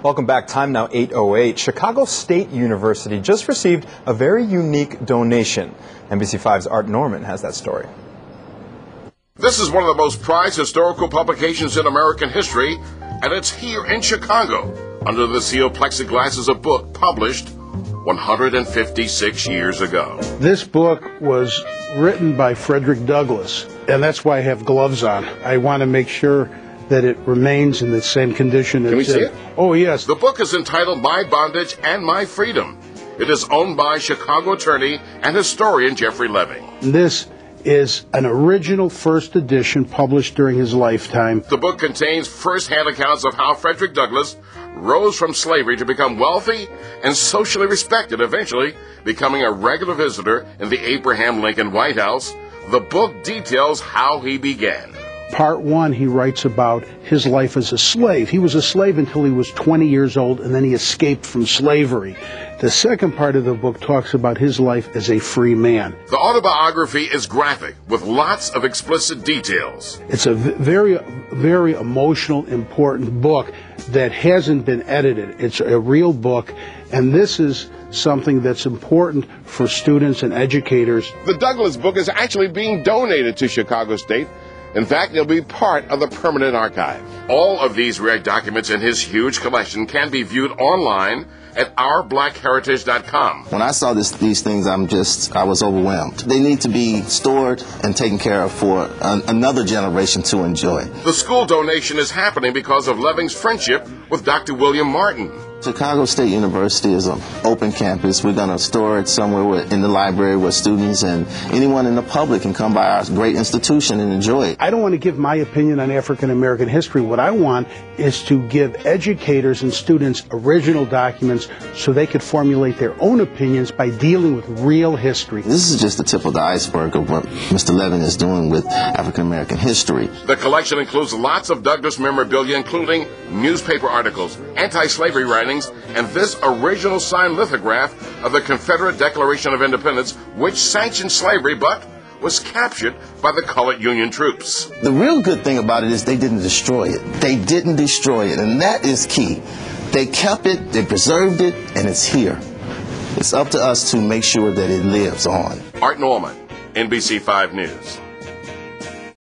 Welcome back. Time now 8:08. Chicago State University just received a very unique donation. NBC5's Art Norman has that story. This is one of the most prized historical publications in American history, and it's here in Chicago. Under the sealed plexiglass is a book published 156 years ago. This book was written by Frederick Douglass, and that's why I have gloves on. I want to make sure that it remains in the same condition. Can we see it? Oh, yes. The book is entitled My Bondage and My Freedom. It is owned by Chicago attorney and historian Jeffery Leving. This is an original first edition published during his lifetime. The book contains first-hand accounts of how Frederick Douglass rose from slavery to become wealthy and socially respected, eventually becoming a regular visitor in the Abraham Lincoln White House. The book details how he began. Part 1, he writes about his life as a slave. He was a slave until he was 20 years old, and then he escaped from slavery. The second part of the book talks about his life as a free man. The autobiography is graphic, with lots of explicit details. It's a very, very emotional, important book that hasn't been edited. It's a real book, and this is something that's important for students and educators. The Douglass book is actually being donated to Chicago State. In fact, it'll be part of the permanent archive. All of these rare documents in his huge collection can be viewed online at ourblackheritage.com. When I saw these things, I was overwhelmed. They need to be stored and taken care of for another generation to enjoy. The school donation is happening because of Leving's friendship with Dr. William Martin. Chicago State University is an open campus. We're going to store it somewhere in the library where students and anyone in the public can come by our great institution and enjoy it. I don't want to give my opinion on African American history. What I want is to give educators and students original documents so they could formulate their own opinions by dealing with real history. This is just the tip of the iceberg of what Mr. Leving is doing with African American history. The collection includes lots of Douglass memorabilia, including newspaper articles, anti-slavery writings, and this original signed lithograph of the Confederate Declaration of Independence, which sanctioned slavery but was captured by the colored Union troops. The real good thing about it is they didn't destroy it. They didn't destroy it, and that is key. They kept it, they preserved it, and it's here. It's up to us to make sure that it lives on. Art Norman, NBC5 News.